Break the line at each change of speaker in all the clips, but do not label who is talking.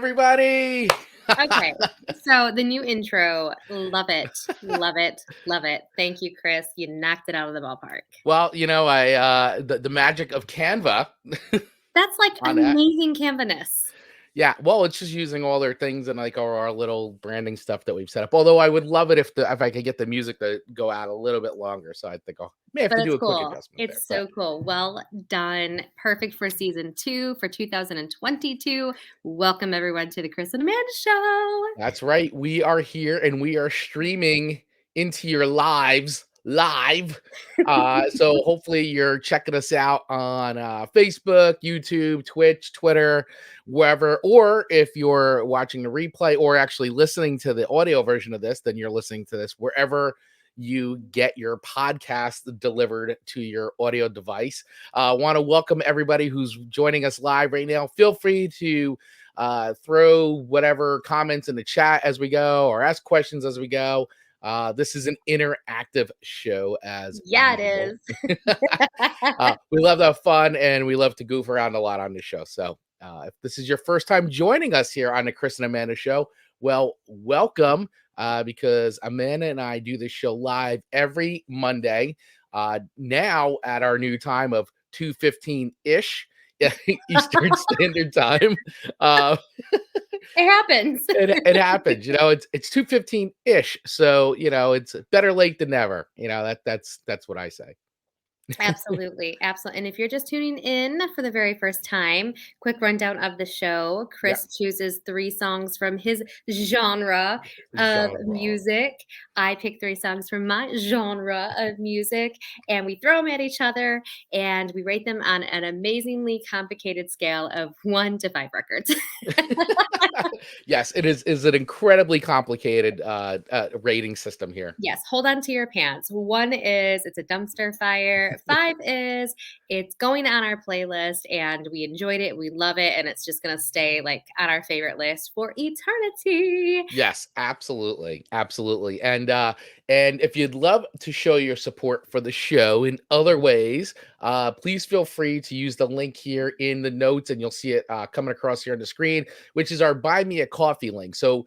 everybody.
Okay, so the new intro, love it, love it, love it. Thank you, Chris. You knocked it out of the ballpark.
Well, I the magic of Canva
That's like
on that.
amazing canvas.
Yeah, well, it's just using all their things and like our little branding stuff that we've set up. Although I would love it if I could get the music to go out a little bit longer. So I think I may have
But
to
it's
do a quick
cool.
adjustment there.
It's
But
so cool. Well done. Perfect for season 2 for 2022. Welcome everyone to the Chris and Amanda Show.
that's right. We are here and we are streaming into your lives live. So hopefully you're checking us out on Facebook, YouTube, Twitch, Twitter, wherever. Or if you're watching the replay or actually listening to the audio version of this, then you're listening to this wherever you get your podcast delivered to your audio device. I want to welcome everybody who's joining us live right now. Feel free to throw whatever comments in the chat as we go or ask questions as we go. This is an interactive show as
Yeah,
usual.
it is.
We love to have fun and we love to goof around a lot on the show. So if this is your first time joining us here on the Chris and Amanda Show, well, welcome because Amanda and I do this show live every Monday now at our new time of 2:15-ish. Eastern Standard Time.
It happens.
It happens, it's 2:15-ish. So, it's better late than never. That's what I say.
Absolutely, absolutely. And if you're just tuning in for the very first time, quick rundown of the show.
Yeah.
Chris chooses 3 songs from his genre of music. I pick 3 songs from my genre of music, and we throw them at each other, and we rate them on an amazingly complicated scale of 1 to 5 records.
Yes, it is an incredibly complicated rating system here.
Yes, hold on to your pants. 1 is it's a dumpster fire. 5 is it's going on our playlist and we enjoyed it, we love it, and it's just gonna stay like on our favorite list for eternity.
Yes, absolutely. Absolutely. And if you'd love to show your support for the show in other ways, please feel free to use the link here in the notes and you'll see it coming across here on the screen, which is our Buy Me a Coffee link. So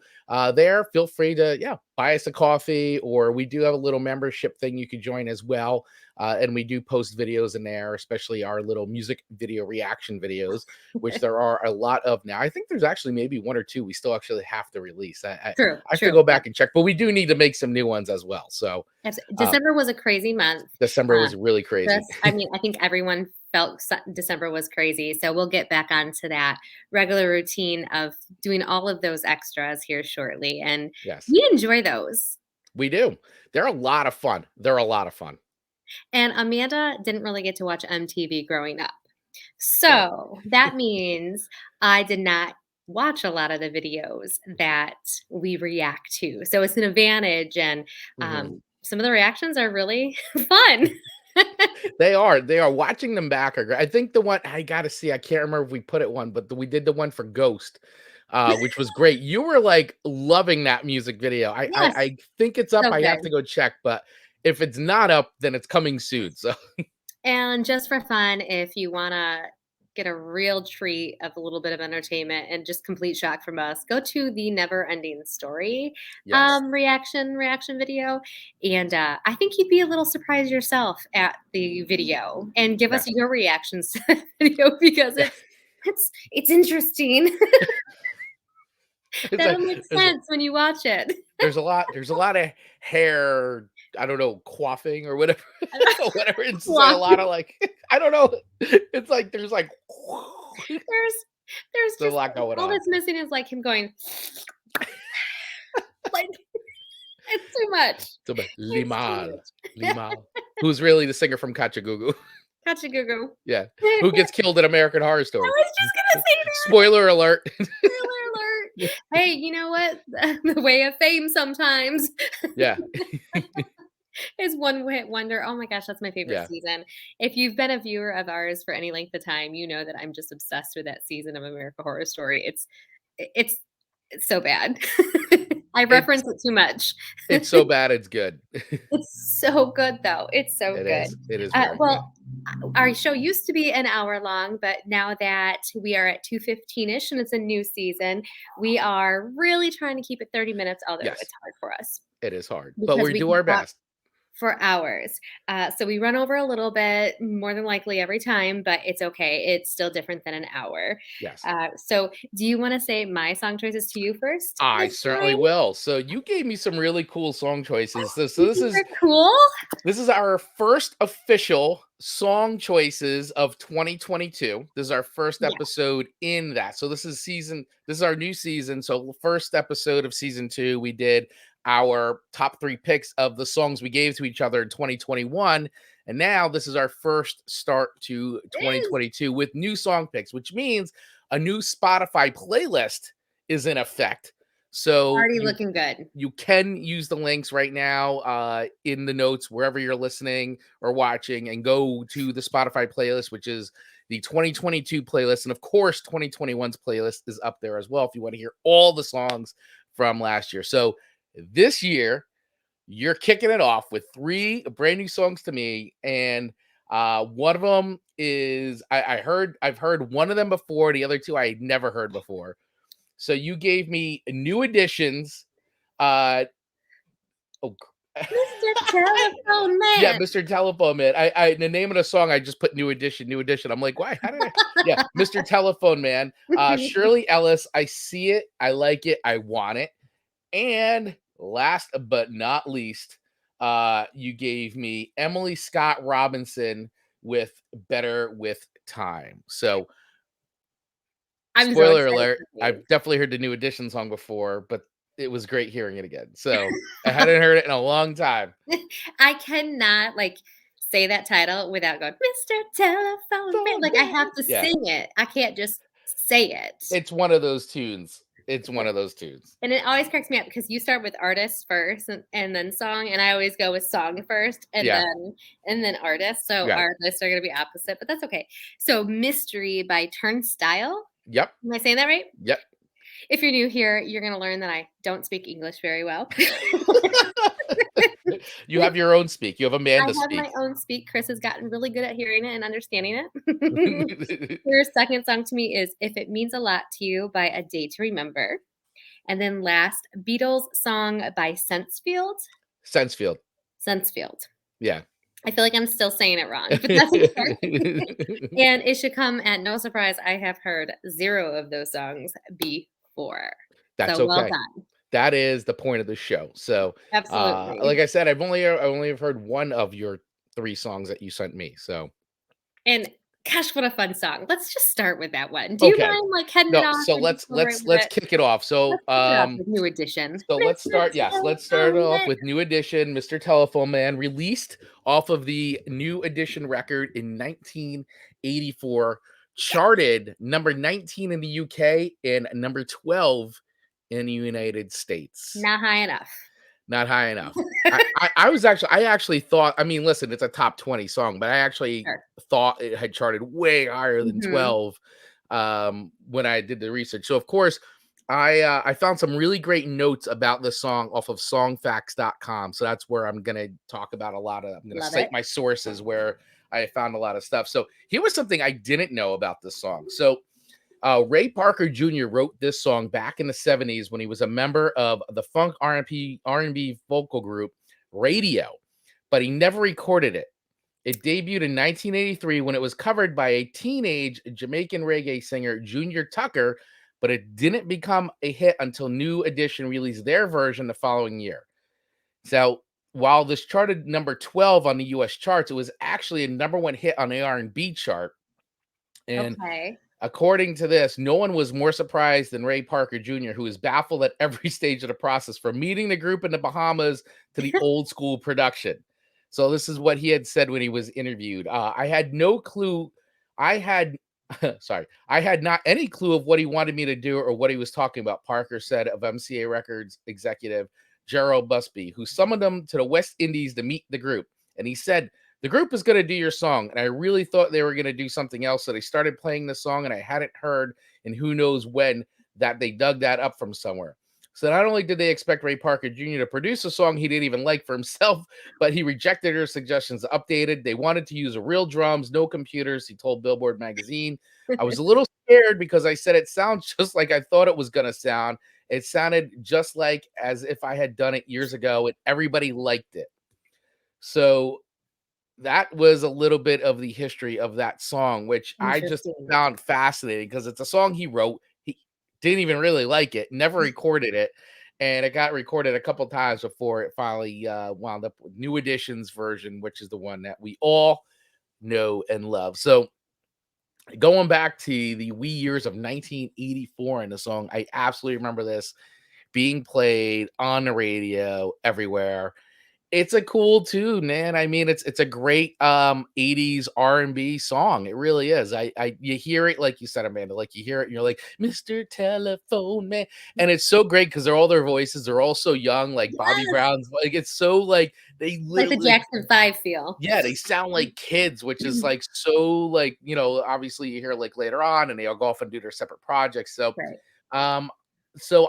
there, feel free to buy us a coffee, or we do have a little membership thing you could join as well. And we do post videos in there, especially our little music video reaction videos, which there are a lot of now. I think there's actually maybe 1 or 2 we still actually have to release. I
True,
have to
true.
go back and check, but we do need to make some new ones as well. So
December was a crazy month.
December was really crazy.
I think everyone felt December was crazy. So we'll get back onto that regular routine of doing all of those extras here shortly. And
Yes,
we enjoy those.
we do. They're a lot of fun.
And Amanda didn't really get to watch MTV growing up. So that means I did not watch a lot of the videos that we react to. So it's an advantage. And some of the reactions are really fun.
They are. Watching them back are great. I think the one I gotta see, I can't remember if we put it one, but we did the one for Ghost, which was great. You were like loving that music video. I think it's up.
So
I have
good.
to go check, but if it's not up, then it's coming soon. So
And just for fun, if you wanna get a real treat of a little bit of entertainment and just complete shock from us, go to the Never Ending Story
yes.
reaction video, and I think you'd be a little surprised yourself at the video, and give us
Yes.
your reactions to the video because it's interesting. That'll make sense when you watch it.
There's a lot of hair, I don't know, quaffing or whatever. Whatever. It's like a lot of like, I don't know. It's like there's like
There's
a
just
lot going
all
on.
that's missing is like him going like it's too much.
Limal, who's really the singer from Kachagugu.
Kachagugu.
Yeah, who gets killed in American Horror Story.
I was just gonna say that.
Spoiler alert.
Spoiler alert. Hey, you know what? The way of fame sometimes.
Yeah.
Is one hit wonder. Oh my gosh, that's my favorite season. If you've been a viewer of ours for any length of time, you know that I'm just obsessed with that season of American Horror Story. It's so bad. I
It's
reference it too much.
it's so bad it's good.
It's so good, though. It's so
It
good.
is. It is very good.
Well, our show used to be an hour long, but now that we are at 2:15-ish and it's a new season, we are really trying to keep it 30 minutes, although
Yes,
it's hard for us
it is hard, but
because
we
we
do
can
our
talk
best.
for hours. So we run over a little bit, more than likely every time, but it's okay. It's still different than an hour.
Yes.
So do you want to say my song choices to you first
I
this
certainly
time?
will. So you gave me some really cool song choices. So
You
this
think
is
they're cool?
This is our first official song choices of 2022. This is our first
Yeah.
episode in that. So this is our new season. So first episode of season 2, we did our top 3 picks of the songs we gave to each other in 2021. And now this is our first start to
It is
2022 with new song picks, which means a new Spotify playlist is in effect. So
already
you
looking good.
you can use the links right now in the notes wherever you're listening or watching and go to the Spotify playlist, which is the 2022 playlist. And of course, 2021's playlist is up there as well if you want to hear all the songs from last year. So this year, you're kicking it off with 3 brand new songs to me. And one of them is I've heard one of them before, the other 2 I had never heard before. So you gave me new additions. Oh,
Mr. Telephone
yeah,
Man.
Mr. Telephone Man. I the name of the song, I just put new edition, new edition. I'm like, why? How did I? Yeah, Mr. Telephone Man. Shirley Ellis. I see it. I like it. I want it. And last but not least, you gave me Emily Scott Robinson with Better with Time. So
I'm so
spoiler
excited
alert,
for
I've
these.
definitely heard the new edition song before, but it was great hearing it again. So I hadn't heard it in a long time.
I cannot, like, say that title without going, "Mr. Telephone Man."
Phone
Like, I have
man.
to
Yeah,
sing it. I can't just say it.
it's one of those tunes. It's
Yeah,
one of those tunes.
and it always cracks me up because you start with artist first and then song, and I always go with song first
Yeah,
and then artist, so
yeah.
our lists are gonna be opposite, but that's okay. So, Mystery by Turnstile.
Yep,
Am I saying that right?
yep.
If you're new here, you're gonna learn that I don't speak English very well.
You have your own speak. You have
I
Amanda
have my
speak.
own speak. Chris has gotten really good at hearing it and understanding it. Your second song to me is "If It Means a Lot to You" by A Day to Remember. And then last, Beatles song by Sensefield.
Sensefield.
Sensefield.
Yeah.
I feel like I'm still saying it wrong, but that's okay. And it should come at no surprise, I have heard 0 of those songs before.
That's
So well
okay.
done.
That is the point of the show. So, like
Absolutely.
I said, I only have heard one of your 3 songs that you sent me. So,
And gosh, what a fun song. Let's just start with that one. Do you
okay.
mind, like, heading it
No,
off
so
and just
let's
go right
let's
with
let's
it?
kick it off.
Let's kick it off with New Edition.
So
Mr.
let's start
Telephone
off
Man.
with New Edition, Mr. Telephone Man, released off of the New Edition record in 1984, charted number 19 in the UK and number 12 in the United States.
Not high enough.
Not high enough. I actually thought, I mean, listen, it's a top 20 song, but I actually
Sure.
thought it had charted way higher than
Mhm.
12 when I did the research. So of course, I found some really great notes about this song off of songfacts.com. So that's where I'm gonna talk about a lot of I'm gonna
Love
cite
it.
my sources where I found a lot of stuff. So here was something I didn't know about this song. So Ray Parker Jr. wrote this song back in the 70s when he was a member of the funk R&B vocal group Radio, but he never recorded it. It debuted in 1983 when it was covered by a teenage Jamaican reggae singer, Junior Tucker, but it didn't become a hit until New Edition released their version the following year. So while this charted number 12 on the US charts, it was actually a number 1 hit on the R&B chart. And
Okay.
according to this, no one was more surprised than Ray Parker Jr., who was baffled at every stage of the process, from meeting the group in the Bahamas to the old school production. So this is what he had said when he was interviewed. I had no clue. I had, sorry, I had not any clue of what he wanted me to do or what he was talking about. Parker said of MCA Records executive Gerald Busby, who summoned him to the West Indies to meet the group. And he said, the group is going to do your song. And I really thought they were going to do something else. So they started playing the song and I hadn't heard, and who knows when, that they dug that up from somewhere. So not only did they expect Ray Parker Jr. to produce a song he didn't even like for himself, but he rejected her suggestions to update it. They wanted to use real drums, no computers, he told Billboard magazine. I was a little scared because I said it sounds just like I thought it was going to sound. It sounded just like as if I had done it years ago and everybody liked it. So that was a little bit of the history of that song, which I just
Interesting.
found fascinating because it's a song he wrote. He didn't even really like it, never recorded it, and it got recorded a couple times before it finally wound up with New Edition's version, which is the one that we all know and love. So going back to the wee years of 1984 in the song, I absolutely remember this being played on the radio everywhere. It's a cool tune, man. I mean, it's a great 80s R&B song. It really is. I you hear it like you said, Amanda, like you hear it and you're like, Mr. Telephone Man. And it's so great because they're all their voices, they're all so young, like Bobby
Yes,
Brown's like it's so like they
like the
literally like
Jackson 5 feel.
yeah, they sound like kids, which is like so like, obviously you hear like later on and they all go off and do their separate projects. So
Right.
um,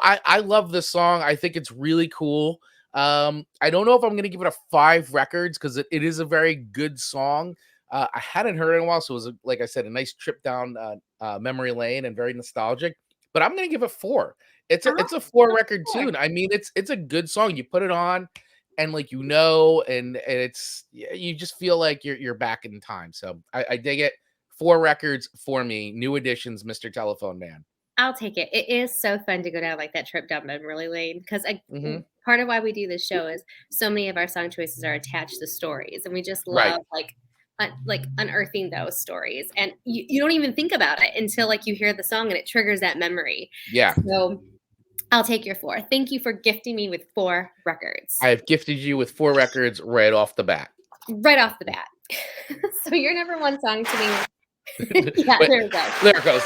I love this song. I think it's really cool. I don't know if I'm gonna give it a 5 records because it is a very good song. I hadn't heard it in a while, so it was like I said, a nice trip down memory lane and very nostalgic. But I'm gonna give it 4. It's a
I'll
it's a 4 record
sure.
tune. I mean, it's a good song. You put it on, and like and it's you just feel like you're back in time. So I dig it. 4 records for me. New Editions, Mr. Telephone Man.
I'll take it. It is so fun to go down like that trip down memory lane because I
Hmm.
part of why we do this show is so many of our song choices are attached to stories, and we just
Right.
love like unearthing those stories. And you don't even think about it until like you hear the song and it triggers that memory.
Yeah.
So I'll take your 4. Thank you for gifting me with 4 records
I have gifted you with 4 records right off the bat.
right off the bat. So your number one song to me, yeah,
But
there we go.
there it goes.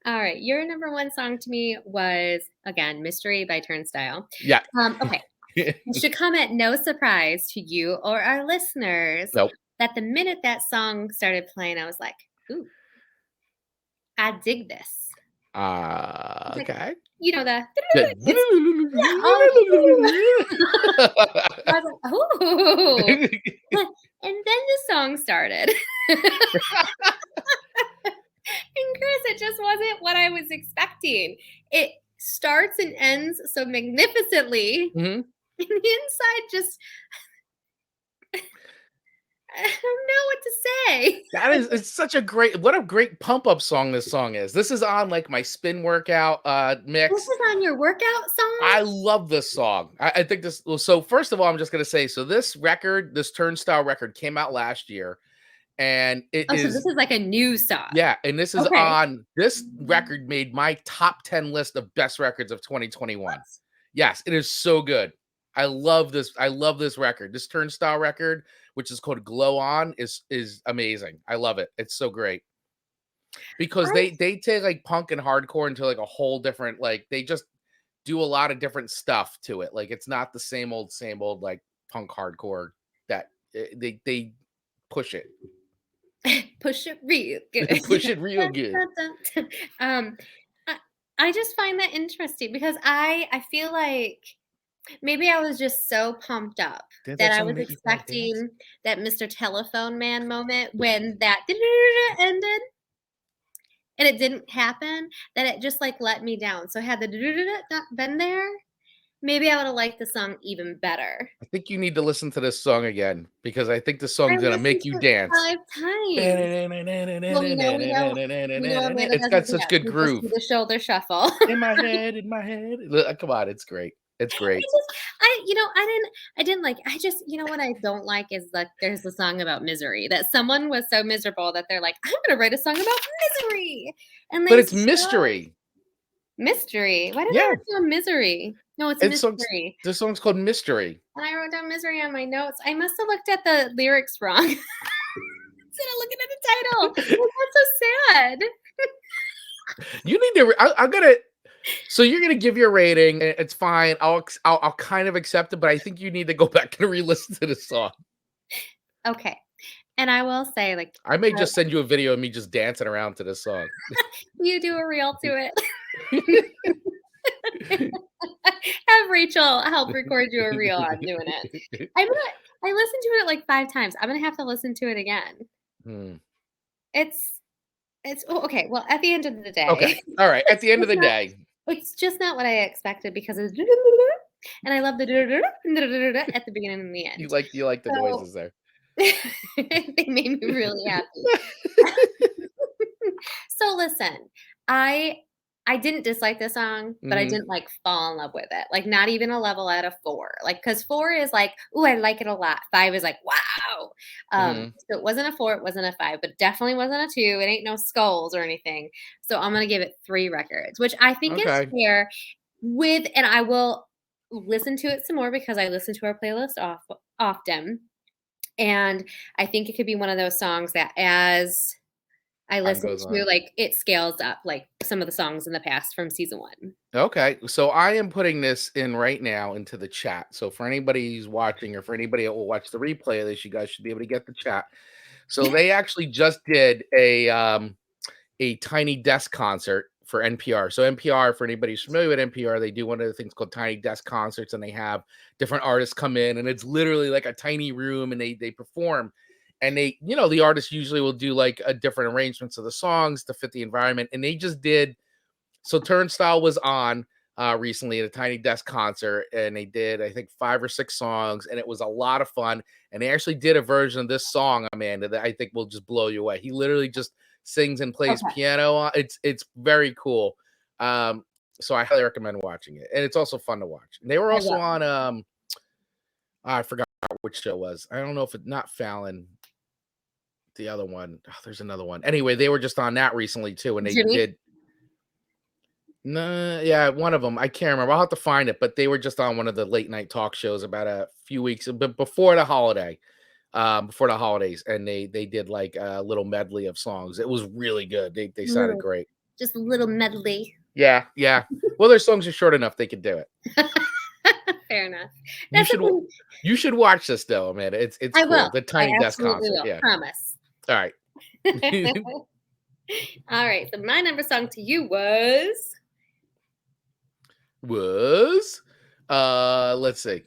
All right, your number one song to me was again "Mystery" by Turnstile.
Yeah.
Okay, it should come at no surprise to you or our listeners
Nope.
that the minute that song started playing, I was like, "Ooh, I dig this." It's like,
Okay.
you know the
The
it's yeah, oh, I was like, "Ooh," and then the song started. And Chris, it just wasn't what I was expecting. It starts and ends so magnificently,
Mhm.
and the inside just I don't know what to say.
That is it's such a great what a great pump up song this song is. This is on like my spin workout
This
mix.
is on your workout song?
I love this song. I think this well, so first of all, I'm just gonna say so this Turnstile record came out last year and it
Oh, so this
is
is like a new song.
yeah, and
Okay.
this record made my top 10 list of best records of 2021.
What?
Yes, it is so good. I love this. I love this record. This Turnstile record, which is called Glow On, is amazing. I love it. It's so great because
I
they take like punk and hardcore into like a whole different like they just do a lot of different stuff to it. Like it's not the same old like punk hardcore that they push it.
push it real good.
Push it real
Dun,
good.
dun, dun. I I just find that interesting because I feel like maybe I was just so pumped up
Did
that
that
I
song
was
make you want to dance?
expecting that Mr. Telephone Man moment when that ended and it didn't happen, that it just, like, let me down. So had the not been there, maybe I would've liked the song even better.
I think you need to listen to this song again because I think the
I
song's gonna
listened
make you
to it
dance.
5 times. Well, we know Amanda
It's got
doesn't do
such
that.
good
We just
groove.
do the shoulder shuffle.
In my head, in my head. Come on, it's great. It's great.
I didn't like I just what I don't like is that there's a song about misery, that someone was so miserable that they're like, "I'm gonna write a song about misery," and
But
they
it's mystery.
mystery. Why did I
Yeah,
write down misery? No, it's
it's songs
mystery,
this song's called Mystery.
and I wrote down misery on my notes. I must have looked at the lyrics wrong instead of looking at the title. Like, that's so sad.
You need to I'm gonna so you're gonna give your rating, it's fine. I'll kind of accept it, but I think you need to go back and re-listen to the song.
Okay, and I will say, like,
I may
uh,
just send you a video of me just dancing around to this song.
you do a reel to it. Have Rachel help record you a reel on doing it. I'm gonna I listened to it like 5 times. I'm gonna have to listen to it again.
Hmm.
It's oh, okay, well, at the end of the
Okay.
day,
All right. At
it's
the end of
just
the
not
day,
it's just not what I expected because it's and I love the at the beginning and the end.
you like the
So
noises there.
they made me really happy. So listen, I I didn't dislike the song, but I
Hmm.
didn't like fall in love with it. Like not even a level out of 4. Like cuz 4 is like, "Ooh, I like it a lot." 5 is like, "Wow."
Hmm.
So it wasn't a 4, it wasn't a 5, but definitely wasn't a 2. It ain't no skulls or anything. So I'm going to give it 3 records, which I think is
Okay.
fair with and I will listen to it some more because I listen to our playlist often. And I think it could be one of those songs that as I
Time
listen
goes
to,
on.
like, it scales up, like, some of the songs in the past from season 1.
Okay. So I am putting this in right now into the chat. So for anybody who's watching or for anybody that will watch the replay of this, you guys should be able to get the chat. So they actually just did a Tiny Desk concert for NPR. So NPR, for anybody who's familiar with NPR, they do one of the things called Tiny Desk concerts, and they have different artists come in, and it's literally like a tiny room, and they perform. And they, the artists usually will do like a different arrangements of the songs to fit the environment. And they just did so Turnstile was on recently at a Tiny Desk concert, and they did I think 5 or 6 songs, and it was a lot of fun. And they actually did a version of this song, Amanda, that I think will just blow you away. He literally just sings and plays
Okay,
piano. It's very cool. Um, so I highly recommend watching it, and it's also fun to watch. And they were
I
also
will.
on I forgot which show it was. I don't know if it not Fallon. The other one, there's another one. Anyway, they were just on that recently too, and they
Jimmy?
did no, yeah, one of them. I can't remember. I'll have to find it, but they were just on one of the late night talk shows about a few weeks, but before the holidays, and they did like a little medley of songs. It was really good. They sounded
Little
great.
just a little medley.
Yeah, yeah. Well, their songs are short enough they could do it.
Fair enough.
You
That's the
should
thing
you should watch this though, Amanda. It's
I will.
cool. The
I
Tiny Desk
absolutely
concert.
will,
Yeah.
promise.
All right.
Alright, so my number song to you was
Was let's see.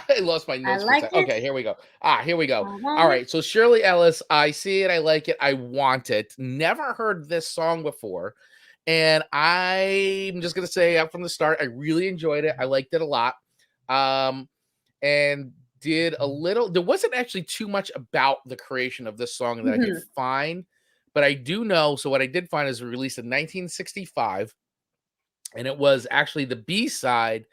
I lost my
I
notes for a
Like
second.
It,
Okay, here we go. Here we go.
I
All
Want It.
right, so Shirley Ellis, I see it, I like it, I want it. Never heard this song before, and I'm just gonna say out from the start, I really enjoyed it. I liked it a lot. Um, and did a little. There wasn't actually too much about the creation of this song that I could
Mhm.
find, but I do know. So what I did find is released in 1965, and it was actually the B side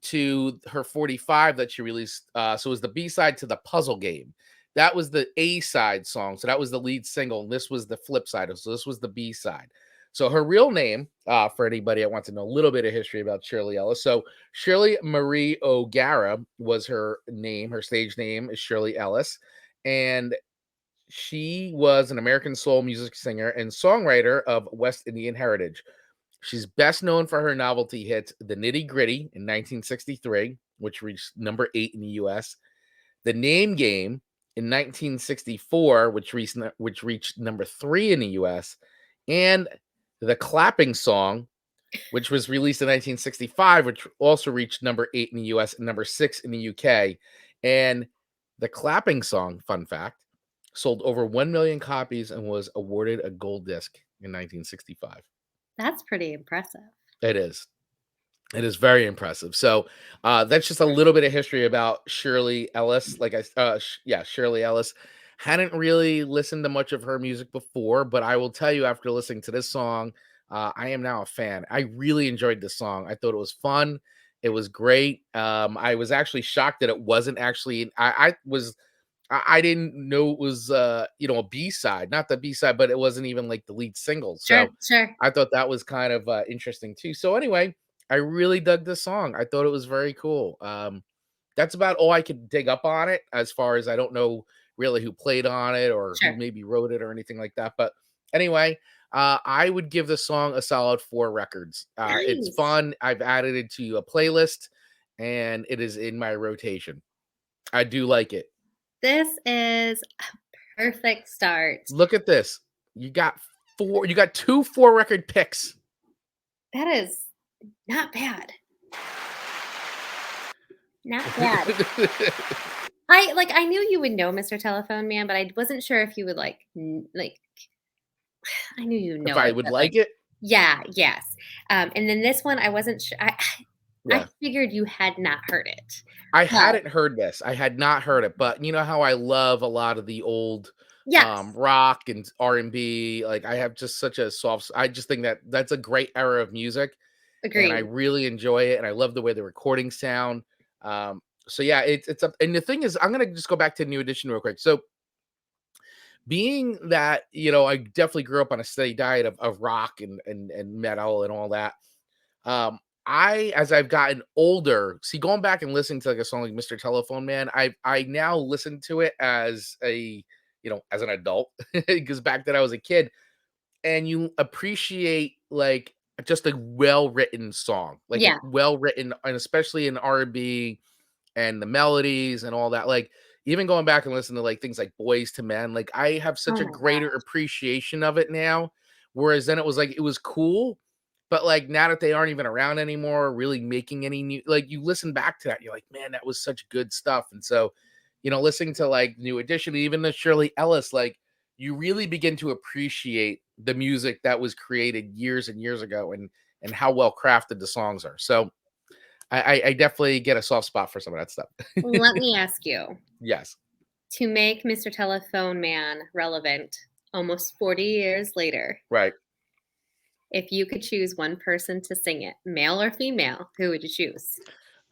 to her 45 that she released. So it was the B side to the Puzzle Game. That was the A side song. So that was the lead single. And this was the flip side. So this was the B side. So her real name, for anybody that wants to know a little bit of history about Shirley Ellis. So Shirley Marie O'Gara was her name. Her stage name is Shirley Ellis. And she was an American soul music singer and songwriter of West Indian heritage. She's best known for her novelty hit The Nitty Gritty in 1963, which reached number 8 in the US, The Name Game in 1964, which reached number 3 in the US, and The Clapping Song, which was released in 1965, which also reached number 8 in the US and number 6 in the UK. And The Clapping Song, fun fact, sold over 1 million copies and was awarded a gold disc in 1965.
That's pretty impressive.
It is. It is very impressive. So that's just a little bit of history about Shirley Ellis. Yeah, Shirley Ellis. Hadn't really listened to much of her music before, but I will tell you after listening to this song, I am now a fan. I really enjoyed this song. I thought it was fun. It was great. I was actually shocked that it wasn't actually. I didn't know it was a B side, not the B side, but it wasn't even like the lead single.
Sure,
So
sure.
I thought that was kind of interesting too. So anyway, I really dug this song. I thought it was very cool. That's about all I could dig up on it as far as I don't know really who played on it or who
Sure.
maybe wrote it or anything like that. But anyway, I would give the song a solid 4 records. It's
Nice.
fun. I've added it to a playlist and it is in my rotation. I do like it.
This is a perfect start.
Look at this. You got 2 4 record picks.
That is not bad. Not bad. I knew you would know Mr. Telephone Man, but I wasn't sure if you would like I knew you would
If
know
I
it,
would
but like
like it?
yeah, yes. And then this one I wasn't sure. I
Yeah.
figured you had not heard it.
I
But
hadn't heard this. I had not heard it, but you know how I love a lot of the old,
yes,
rock and R&B, like, I have just such a I just think that that's a great era of music, and I
agreed.
really enjoy it, and I love the way the recordings sound, so yeah, it's a and the thing is, I'm gonna just go back to New Edition real quick. So, being that, I definitely grew up on a steady diet of rock and metal and all that, as I've gotten older, see, going back and listening to like a song like Mr. Telephone Man, I now listen to it as as an adult because back then I was a kid, and you appreciate like just a well-written song, like a
Yeah.
well-written, and especially in R&B and the melodies and all that. Like, even going back and listening to like things like Boys to Men, like I have such
Oh
a
my god.
greater appreciation of it now. Whereas then it was like it was cool, but like now that they aren't even around anymore, or really making any new, like you listen back to that, you're like, man, that was such good stuff. And so, listening to like New Edition, even the Shirley Ellis, like you really begin to appreciate the music that was created years and years ago, and how well crafted the songs are. So I definitely get a soft spot for some of that stuff.
Let me ask you,
Yes.
to make Mr. Telephone Man relevant almost 40 years later,
Right.
if you could choose one person to sing it, male or female, who would you choose?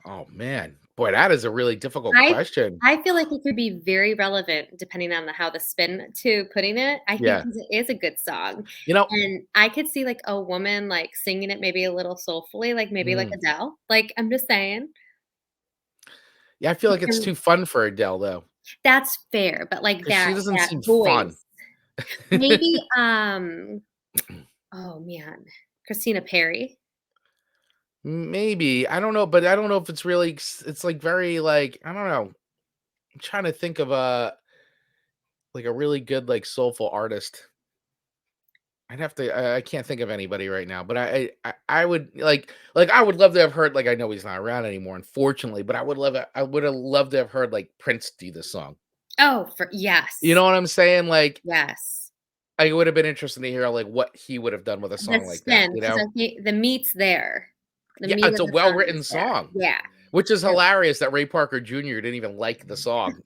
Oh, man. Boy, that is a really difficult
I
question.
I feel like it could be very relevant depending on how the spin to putting it. I think
Yeah.
'cause it is a good song,
You know
and I could see, like, a woman, like, singing it maybe a little soulfully, like, maybe like
mm,
Adele. Like, I'm just saying.
yeah, I feel like it's
And
too fun for Adele, though,
that's fair, but, like,
because she doesn't
that
seem fun.
voice. Maybe, oh, man, Christina Perri?
Maybe. I don't know, but I don't know if it's really it's, like, very, like, I don't know. I'm trying to think of like, a really good, like, soulful artist. I'd have to I can't think of anybody right now, but I would I would love to have heard, like, I know he's not around anymore, unfortunately, but I would have loved to have heard, like, Prince do this song.
Oh, for
You
yes,
know what I'm saying? Like,
yes.
it would have been interesting to hear, like, what he would have done with a
The
song like that,
spin,
you
'cause
know?
I think the meat's there. The
Yeah,
meat
it's
of
a
the song
well-written
is there.
song,
Yeah.
which is
So
hilarious that Ray Parker Jr. didn't even like the song.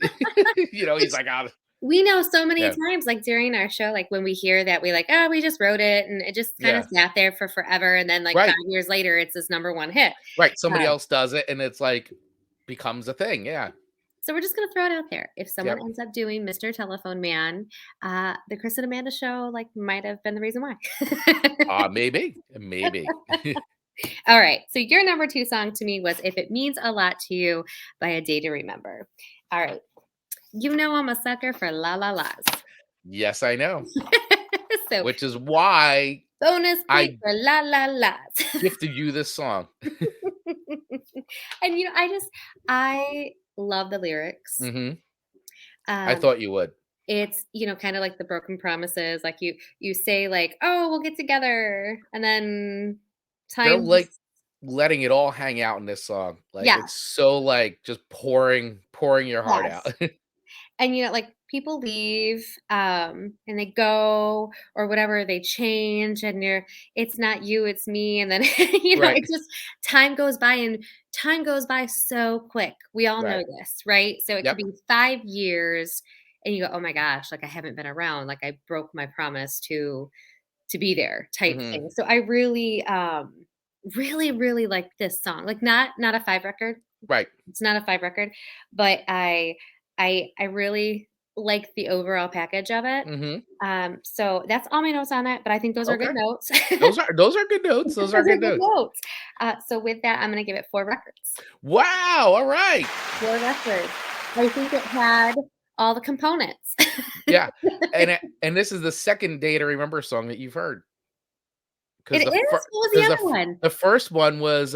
He's
which
like, "Ah."
we know so many
Yeah,
times, like, during our show, like, when we hear that we like, "Oh, we just wrote it," and it just kinda
yeah.
sat there for forever, and then, like,
Right,
5 years later, it's this number 1 hit.
right, somebody
Um,
else does it, and it's, like, becomes a thing, yeah.
so we're just gonna throw it out there. If someone
Yep.
ends up doing Mr. Telephone Man, the Chris and Amanda show, like, might have been the reason why.
Maybe, maybe.
Alright, so your number 2 song to me was "If It Means a Lot to You" by A Day to Remember. Alright. You know I'm a sucker for la la las.
Yes, I know,
So,
which is why
bonus point
I
for la la las.
gifted you this song.
And, I love the lyrics.
Mhm. I
Um,
thought you would.
it's, kinda like the broken promises, like, you say, like, "Oh, we'll get together," and then
They're,
time
like,
just
letting it all hang out in this song. Like,
yes,
it's so, like, just pouring your heart out.
yes. And, like, people leave, and they go or whatever, they change, and it's not you, it's me, and then,
Right,
it just time goes by, and time goes by so quick. We all know
right.
this, right? So it could
Yep.
be 5 years, and you go, "Oh my gosh, like, I haven't been around, like, I broke my promise to be there," type
Mhm.
thing. So I really, really, really like this song. Like, not a 5 record.
Right.
It's not a 5 record, but I really like the overall package of it.
Mhm.
So that's all my notes on that, but I think those are good
Okay.
notes.
Those are good notes, those are
Those are
good
good
notes.
notes. So with that, I'm gonna give it 4 records.
Wow, alright.
4 records. I think it had all the components.
Yeah, and this is the second Day to Remember song that you've heard,
It
because
is? What was the other one?
the first one was,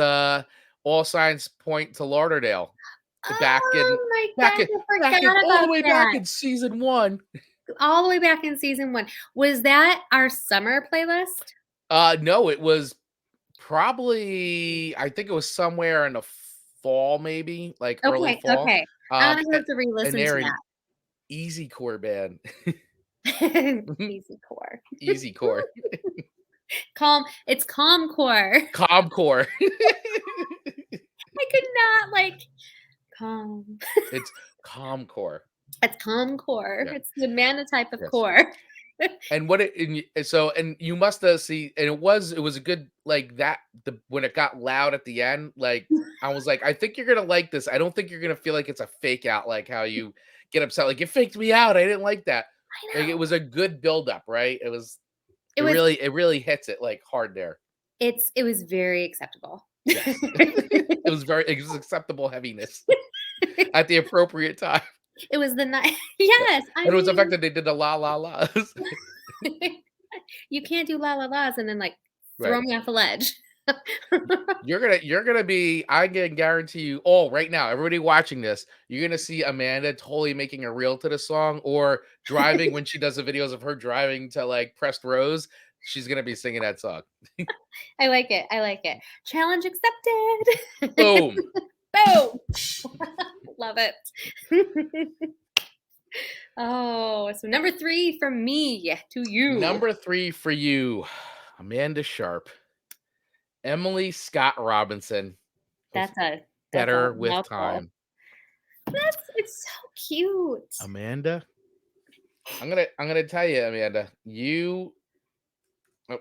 All Signs Point to Lauderdale, back in
Oh my
back
gosh,
in
I
back in
forgot
all the
about
way back
that.
in season 1.
All the way back in season 1. Was that our summer playlist?
No, it was Probably, I think it was somewhere in the fall, maybe, like, early
Okay,
fall,
okay.
um,
I'm gonna
a
have to
and
re-listen
they're
to
an easy core band.
that. Easy core.
Easy core.
Calm it's calm core.
Calm core.
I could not, like, calm.
It's calm core.
It's calm core.
Yeah,
It's the Amanda type of
yes.
core.
And what it and you must have see and it was a good like that when it got loud at the end, like, I was like, "I think you're gonna like this. I don't think you're gonna feel like it's a fake out, like how you get upset, like, "You faked me out. I didn't like that."
I
Like, it
know.
was a good buildup, right?
It was
It really hits it, like, hard there.
it was very acceptable.
Yes. It was acceptable heaviness at the appropriate time.
It was the night.
Yeah.
Yes, I
And it was the fact
mean,
that they did the "la la las."
you can't do la la la's and then, like, throw
Right.
me off a ledge.
You're gonna be I can guarantee you all right now, everybody watching this, you're gonna see Amanda totally making a reel to the song or driving when she does the videos of her driving to like Pressed Rose, she's gonna be singing that song.
I like it, I like it. Challenge accepted.
Boom.
Boom. Love it. Oh, so number 3 from me to you.
Number 3 for you, Amanda Sharp, Emily Scott Robinson with
That's a
Better with
mouthful.
Time.
It's so cute.
Amanda, I'm gonna tell you, Amanda,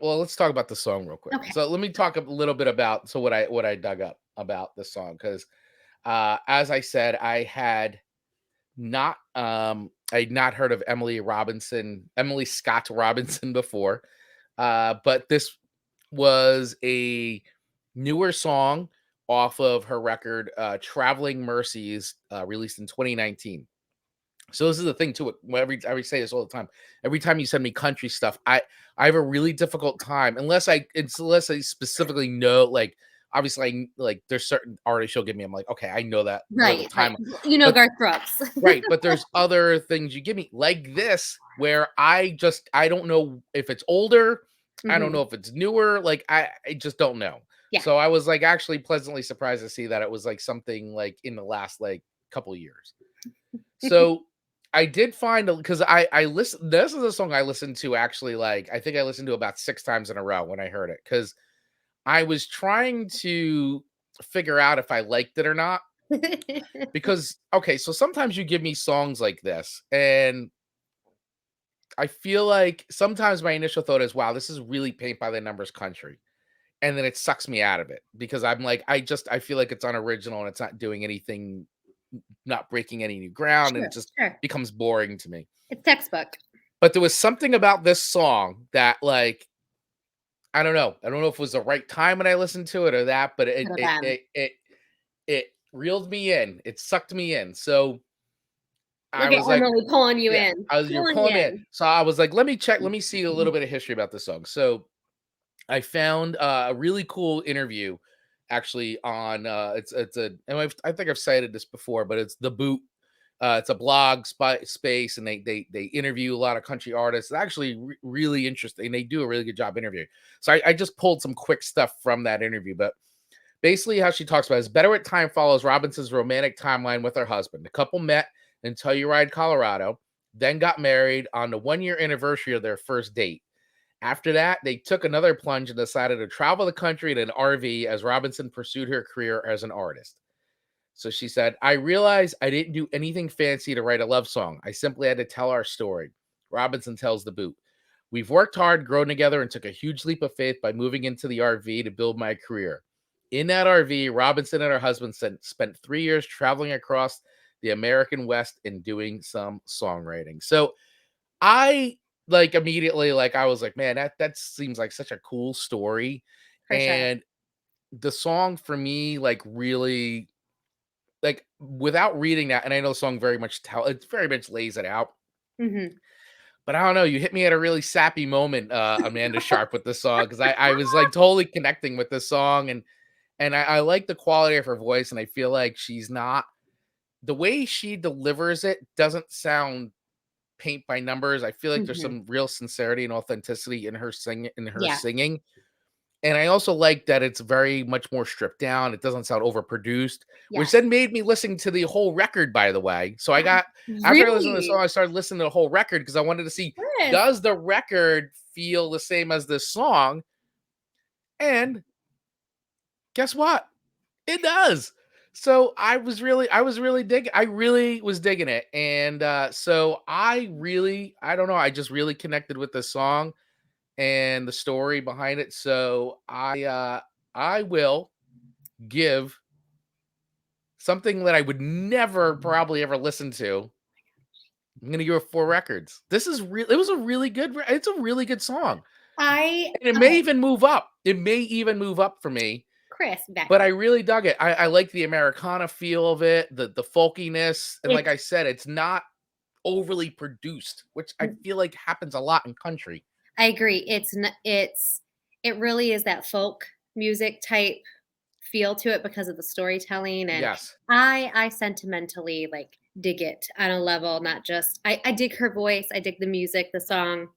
well, let's talk about the song real quick.
Okay.
So let me talk a little bit about what I dug up about the song because as I said, I had not heard of Emily Scott Robinson before. But this was a newer song off of her record Traveling Mercies, released in 2019. So this is the thing too. I say this all the time. Every time you send me country stuff, I have a really difficult time unless I specifically know like obviously like there's certain artists she'll give me. I'm like, okay, I know that or the
Right, right.
time.
You know
But
Garth Brooks.
right, but there's other things you give me like this where I don't know if it's older. I don't
Mhm.
know if it's newer. Like I just don't know.
Yeah.
So I was like actually pleasantly surprised to see that it was like something like in the last like couple years. So I did find because I listen. This is a song I listened to actually like I think I listened to about 6 times in a row when I heard it because I was trying to figure out if I liked it or not. Because okay, so sometimes you give me songs like this, and I feel like sometimes my initial thought is, "Wow, this is really paint by the numbers country," and then it sucks me out of it because I'm like, I feel like it's unoriginal and it's not doing anything, not breaking any new ground, and it
Sure,
just
sure.
becomes boring to me.
It's textbook.
But there was something about this song that, like, I don't know. I don't know if it was the right time when I listened to it or that, but
Coulda been.
it reeled me in. It sucked me in. So I
Look at
was like,
Emily pulling you
yeah,
in.
you're
Pulling
pulling
you
me in.
in.
So I was like, let me see a little bit of history about this song. So I found a really cool interview actually on it's a and I think I've cited this before, but it's the boot. It's a space, and they interview a lot of country artists. It's actually really interesting. They do a really good job interviewing. So I just pulled some quick stuff from that interview, but basically how she talks about it is Better at Time follows Robinson's romantic timeline with her husband. The couple met in Telluride, Colorado, then got married on the 1 year anniversary of their first date. After that, they took another plunge and decided to travel the country in an RV as Robinson pursued her career as an artist. So she said, I realized I didn't do anything fancy to write a love song. I simply had to tell our story. Robinson tells the boot. We've worked hard, grown together, and took a huge leap of faith by moving into the RV to build my career. In that RV, Robinson and her husband spent 3 years traveling across the American West and doing some songwriting. So I like immediately, like, I was like, man, that seems like such a cool story.
For sure.
And the song for me, like, really like without reading that, and I know the song very much lays it out.
Mhm.
But I don't know, you hit me at a really sappy moment, Amanda Sharp with this song because I was like totally connecting with this song and I like the quality of her voice, and I feel like she's not the way she delivers it doesn't sound paint by numbers. I feel like there's
Mhm.
some real sincerity and authenticity in her
Yeah.
singing. And I also like that it's very much more stripped down. It doesn't sound overproduced, which
Yes.
then made me listen to the whole record, by the way. So I got after I listened to the song,
Really?
I started listening to the whole record because I wanted to see,
Chris.
does the record feel the same as this song? And guess what? It does. So I was really digging I really was digging it. And so I don't know, I just really connected with the song and the story behind it. So I will give something that I would never probably ever listen to. I'm gonna give it 4 records. This is real. It was a really good. It's a really good song,
I
and it may
okay,
even move up. It may even move up for me.
Chris, back
But
up.
I really dug it. I like the Americana feel of it, the folkiness, and like
It's
I said, it's not overly produced, which I feel like happens a lot in country.
I agree. It really is that folk music type feel to it because of the storytelling, and
Yes,
I sentimentally, like, dig it on a level, not just I dig her voice, I dig the music, the song,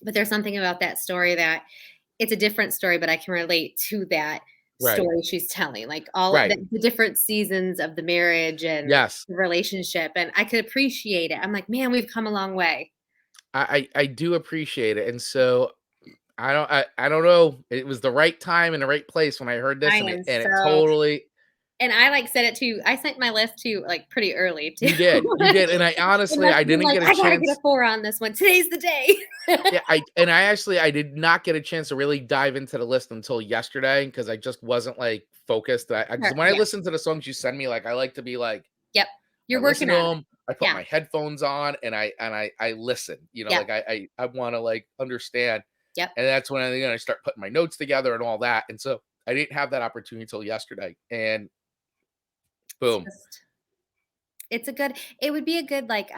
but there's something about that story that it's a different story, but I can relate to that
right,
story she's telling, like, all
right.
the different seasons of the marriage and
Yes,
the relationship, and I could appreciate it. I'm like, "Man, we've come a long way."
I do appreciate it, and so I don't know. It was the right time and the right place when I heard
I
this,
am
and it
so
totally
and I, like, said it too I sent my list too, like, pretty early too.
you did, and I
It
honestly
must
I
have been
didn't
like,
get a
"I gotta get
chance.
a 4 on this one. Today's the day."
Yeah, I actually I did not get a chance to really dive into the list until yesterday because I just wasn't like focused. I because
Sure,
when I
yeah,
listen to the songs you send me, like I like to be like
yep.
I
You're
listen
working
to
on it.
them, I put
Yeah,
my headphones on, and I listen. You know,
yep,
like I want to like understand,
yep.
and that's when I start putting my notes together and all that. And so I didn't have that opportunity until yesterday, and
It's
boom.
just it's a good it would be a good, like,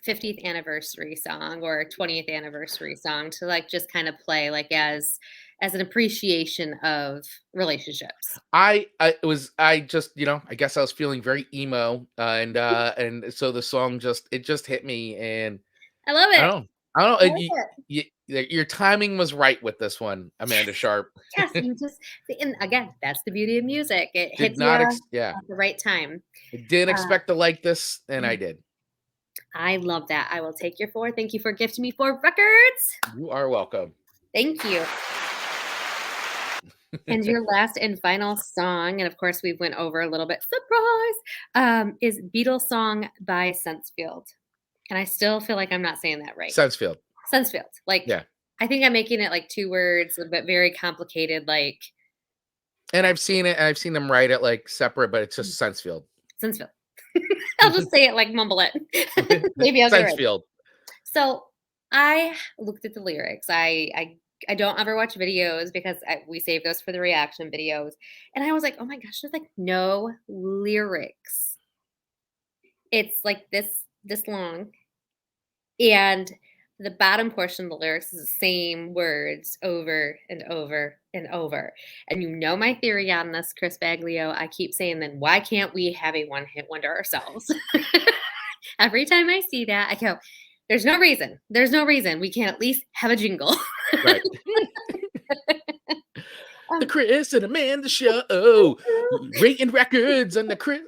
50th anniversary song or 20th anniversary song to, like, just kinda play, like, as an appreciation of relationships.
I just I guess I was feeling very emo, and so the song it just hit me, and
I love
I
it.
don't know. I don't
I
know.
love it.
Your timing was right with this one, Amanda
Yes,
Sharp.
yes, you just and again, that's the beauty of music. It
Did
hits you
not
at
yeah.
the right time.
I didn't
Uh,
expect to like this, and I
mm,
did.
I love that. I will take your 4. Thank you for gifting me 4 records.
You are welcome.
Thank you. And your last and final song, and of course we went over a little bit, surprise, is Beatles song by Sensefield. And I still feel like I'm not saying that right.
Sensefield.
Sensefield. Like,
Yeah.
I think I'm making it like 2 words, but very complicated, like,
And
yeah,
I've seen them write it like separate, but it's just Sensefield.
Sensefield. I'll just say it like mumble it. Maybe I'll get it right.
Sensefield.
So I looked at the lyrics. I don't ever watch videos because we save those for the reaction videos. And I was like, oh my gosh, there's like no lyrics. It's like this long, and the bottom portion of the lyrics is the same words over and over and over. And you know my theory on this, Chris Baglio. I keep saying, then why can't we have a one hit wonder ourselves? Every time I see that, I go, there's no reason. There's no reason we can't at least have a jingle.
Right. The
Um,
Chris and Amanda show. Rating records on the Chris.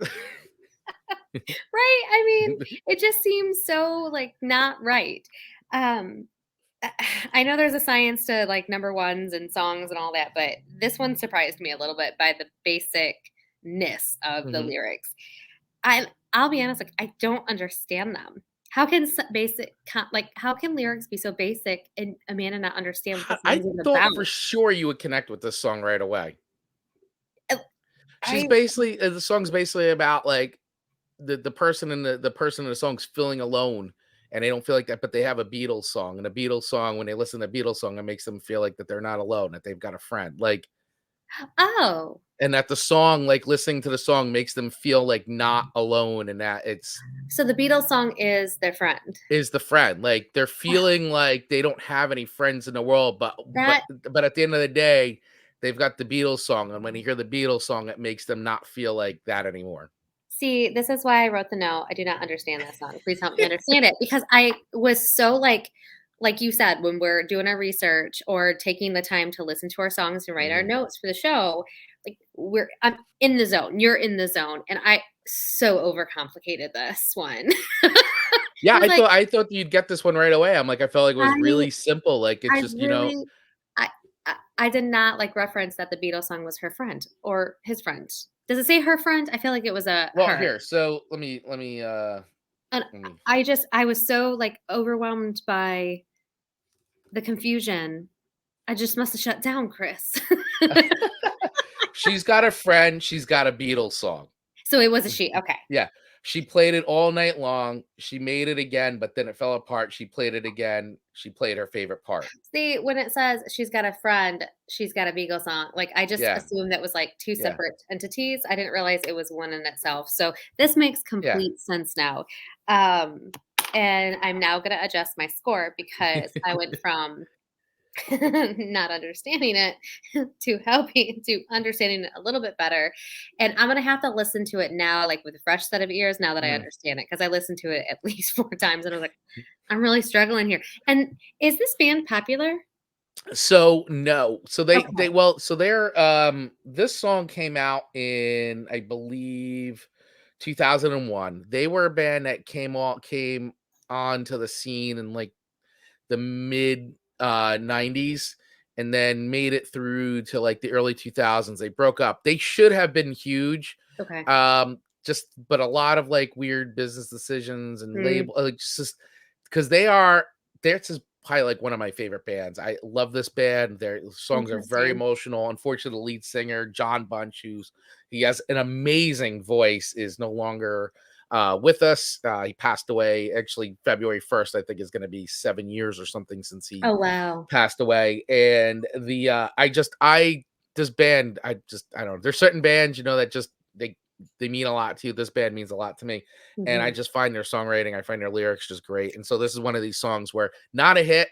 right? I mean, it just seems so like not right. Um, I I know there's a science to like number ones and songs and all that, but this one surprised me a little bit by the basicness of the
Mhm.
lyrics. I'll be honest, like I don't understand them. How can like how can lyrics be so basic and Amanda not understand what the
I
song's even
thought
about?
for sure you would connect with this song right away.
Uh,
She's
I
basically the song's basically about like the person in the person in the song's feeling alone and they don't feel like that, but they have a Beatles song, and a Beatles song, when they listen to a Beatles song, it makes them feel like that they're not alone, that they've got a friend. Like,
oh,
and that the song, like listening to the song makes them feel like not alone, and that it's
so the Beatles song is their friend.
is the friend. Like they're feeling like they don't have any friends in the world,
That
but at the end of the day, they've got the Beatles song. And when you hear the Beatles song, it makes them not feel like that anymore.
See, this is why I wrote the note. I do not understand that song. Please help me understand it because I was so like like you said, when we're doing our research or taking the time to listen to our songs and write our
Mhm.
notes for the show, like I'm in the zone. You're in the zone. And I so overcomplicated this one.
Yeah,
I was like,
I thought you'd get this one right away. I'm like, I felt like it was
I
really simple, like, it's
I
just,
really I I did not like reference that the Beatles song was her friend or his friend. Does it say her friend? I feel like it was a
well,
her.
here, so
And
let me
I was so like overwhelmed by the confusion. I just must have shut down, Chris.
She's got a friend, she's got a Beatles song.
So it was a she. Okay.
Yeah. She played it all night long. She made it again, but then it fell apart. She played it again. She played her favorite part.
See, when it says she's got a friend, she's got a Beagle song, like, I just
Yeah.
assumed that was, like, 2
Yeah.
separate entities. I didn't realize it was one in itself. So this makes
Yeah.
complete sense now. Um, and I'm now gonna adjust my score because I went from not understanding it to helping to understanding it a little bit better. And I'm gonna have to listen to it now, like with a fresh set of ears now that I
Mhm.
understand it, because I listened to it at least 4 times and I was like, I'm really struggling here. And is this band popular?
So no. So they
Okay.
well, so they're this song came out in I believe 2001. They were a band that came onto the scene in like the mid 90s and then made it through to like the early 2000s. They broke up. They should have been huge.
Okay.
Just but a lot of like weird business decisions and
Mm,
label like just because they're just probably like one of my favorite bands. I love this band. Their songs are very
interesting.
emotional. Unfortunately, the lead singer, John Bunch, he has an amazing voice, is no longer with us. He passed away actually February 1st, I think is going to be 7 years or something since he
Oh, wow.
passed away. And this band, I don't know. There's certain bands, that just they mean a lot to you. This band means a lot to me. And I
Mhm,
just find their songwriting, I find their lyrics just great. And so this is one of these songs where not a hit,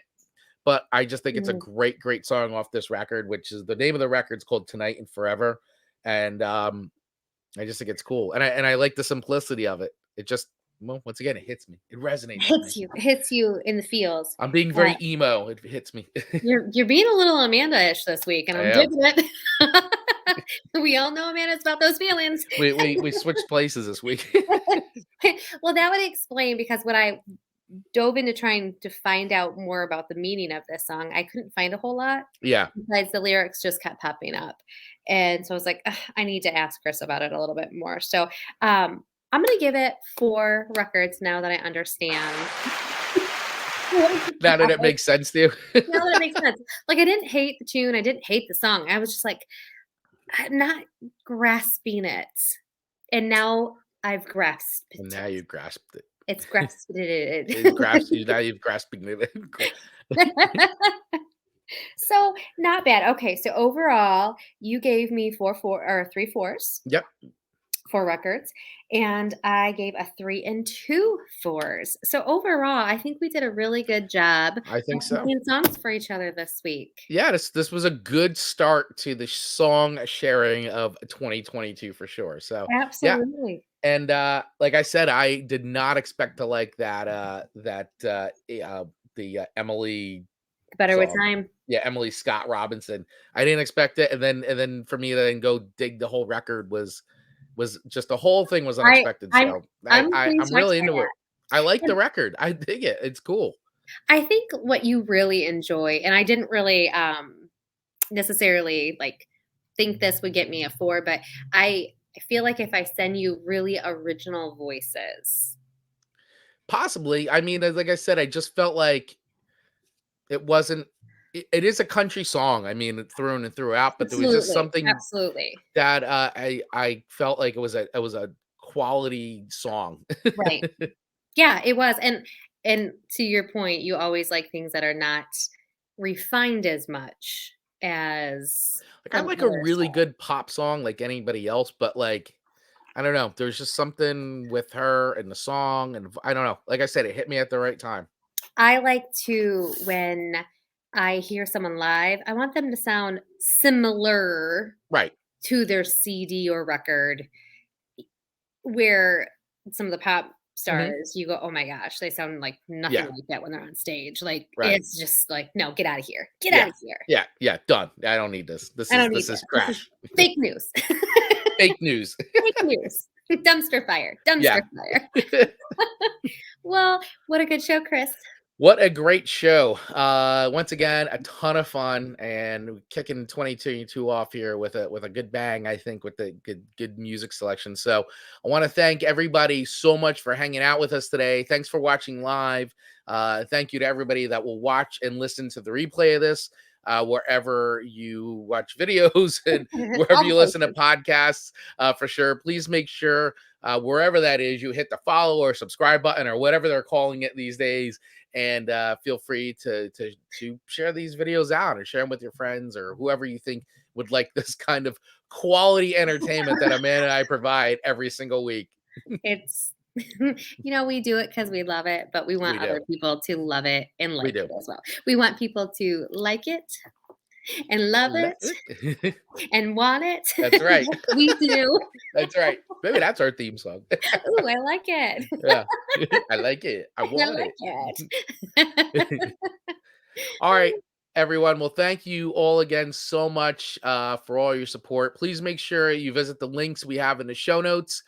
but I just think it's a
mhm.
great, great song off this record, which is the name of the record's called Tonight and Forever. And I just think it's cool. And I like the simplicity of it. It just well, once again, it hits me. It resonates with me.
Hits you in the feels.
I'm being
Uh,
very emo. It hits me.
you're being a little Amanda-ish this week, and
I
I'm
am.
digging it. We all know Amanda's about those feelings.
We switched places this week.
Well, that would explain because when I dove into trying to find out more about the meaning of this song, I couldn't find a whole lot
Yeah,
besides the lyrics just kept popping up. And so I was like, "Ugh, I need to ask Chris about it a little bit more." So I'm going to give it 4 records now that I understand.
now that it
Now
makes sense to you.
that it makes sense. Like, I didn't hate the tune, I didn't hate the song. I was just like, I'm not grasping it. And now I've grasped
And
it.
now you grasped it.
It's grasped
It grasps
it.
you. Now you've grasping it.
So, not bad. Okay, so overall, you gave me 4 or 3 fours,
Yep,
4 records, and I gave a 3 and 2 fours. So overall, I think we did a really good job
I
of
think so.
picking songs for each other this week.
Yeah, this was a good start to the song sharing of 2022 for sure. So yeah,
Absolutely.
and like I said, I did not expect to like the Emily
Better with
song.
time.
Yeah, Emily Scott Robinson. I didn't expect it, and then for me to then go dig the whole record was just the whole thing was
I
unexpected.
I'm
So
I'm being
I'm
surprised
really
by
into it.
that.
I like the
And
record. I dig it. It's cool.
I think what you really enjoy, and I didn't really necessarily like think this would get me a 4, but I feel like if I send you really original voices.
Possibly. I mean, like I said, I just felt like it wasn't. It is a country song. I mean, through and throughout, but there was just
Absolutely,
something
absolutely.
that I felt like it was a quality song.
Right. Yeah, it was, and to your point, you always like things that are not refined as much as
Like I
some
like a
other
really
stuff.
good pop song like anybody else, but like I don't know, there's just something with her and the song and I don't know. Like I said, it hit me at the right time.
I like to when I hear someone live, I want them to sound similar
Right.
to their CD or record, where some of the pop
Mhm.
stars, you go, "Oh my gosh, they sound like nothing
Yeah,
like that when they're on stage." Like,
right.
it's just like, "No, get out of here. Get out
Yeah.
of here.
Yeah, yeah, done. I don't need this.
I don't need
This is
this. This is
trash.
fake news."
Fake news.
Fake news. Dumpster fire, dumpster
Yeah.
fire. Well, what a good show, Chris.
What a great show. Once again, a ton of fun and kicking 2022 off here with a good bang, I think, with the good music selection. So I want to thank everybody so much for hanging out with us today. Thanks for watching live. Thank you to everybody that will watch and listen to the replay of this. Wherever you watch videos and wherever
All
you
the
listen to
places.
podcasts, for sure. Please make sure wherever that is, you hit the follow or subscribe button or whatever they're calling it these days, and feel free to share these videos out or share them with your friends or whoever you think would like this kind of quality entertainment that Amanda and I provide every single week.
It's we do it because we love it, but we
We
want
do.
other people to love it and
We
like
do.
it as well. We want people to like it and love it and want it.
That's right.
Yes, we do.
That's right. Maybe that's our theme song.
Ooh, I like it.
Yeah. I like it. I
I
want
like
it.
it.
All right, everyone. Well, thank you all again so much for all your support. Please make sure you visit the links we have in the show notes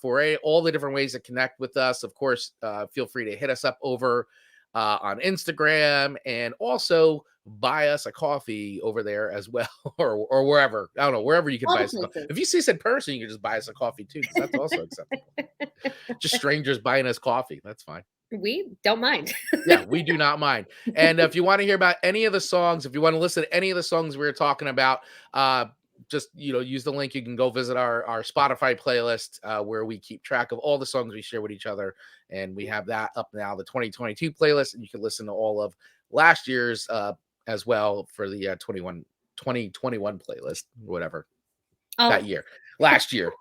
for all the different ways to connect with us. Of course, feel free to hit us up over on Instagram and also buy us a coffee over there as well, or wherever. I don't know, wherever you can
All
buy
the
us a coffee.
places.
If you see us in person, you can just buy us a coffee too, because that's also acceptable. Just strangers buying us coffee. That's fine.
We don't mind.
Yeah, we do not mind. And if you want to hear about any of the songs, if you want to listen to any of the songs we were talking about, just use the link. You can go visit our Spotify playlist where we keep track of all the songs we share with each other, and we have that up now, the 2022 playlist, and you can listen to all of last year's as well for the 2021 playlist, whatever
Oh,
that year, last year.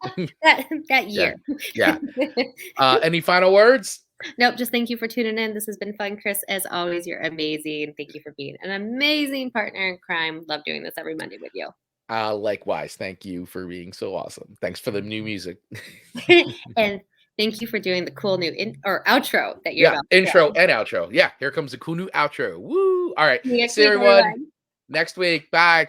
that
Yeah,
year.
yeah. Any final words?
Nope, just thank you for tuning in. This has been fun, Chris. As always, you're amazing. Thank you for being an amazing partner in crime. Love doing this every Monday with you.
Likewise, thank you for being so awesome. Thanks for the new music.
And thank you for doing the cool new or outro that you're
Yeah,
about to
intro
play.
and outro. Yeah, here comes the cool new outro. Woo! All right,
See you next
see
week,
everyone
everyone.
next week. Bye.